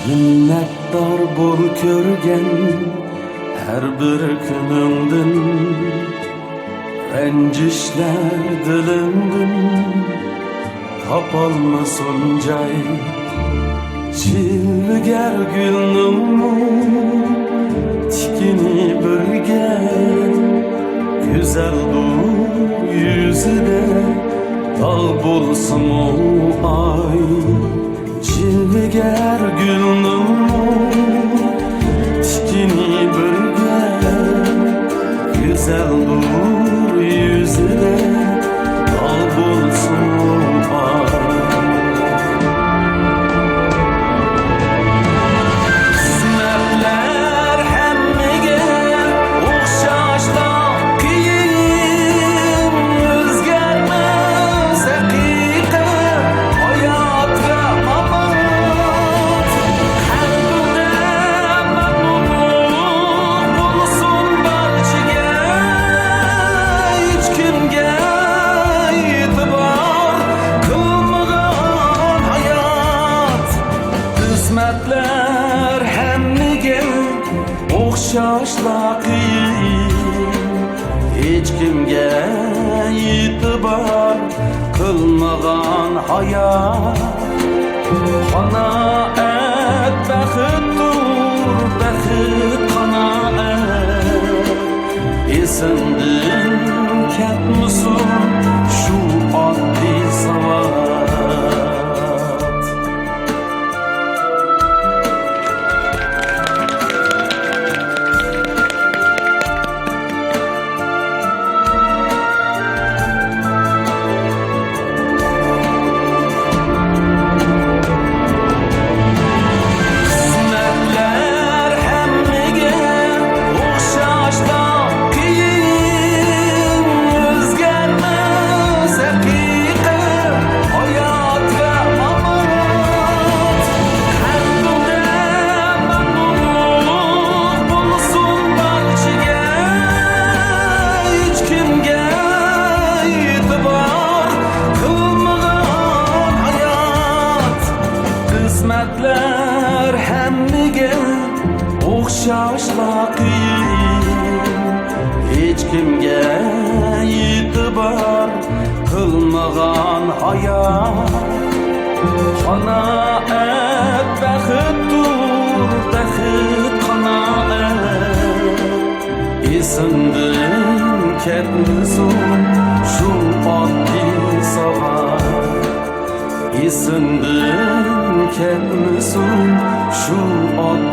Minnetdar bol ko'rgan her bir kuningdan, ranjishlar dilimdan topolmasin joy. Chilgar gulning tikini birga, go'zal bu yuzida dog' bo'lsin u ay. Chilgar gulning tikini birga, go'zal bu yuzida dog' bo'lsin u ay. Qismatlar hammaga o'xshashla qiyin, hech kimga e'tibor qilmagan hayot. Qanoat baxtdir, baxt qanoat. Esimdan ketmasin shu oddiy savol. Qismatlar hammaga o'xshashla qiyin, hech kimga e'tibor qilmagan hayot. Qanoat baxtdir, baxt qanoat. Esimdan ketmasin shu oddiy savol. Esimdan ketmasin shu oddiy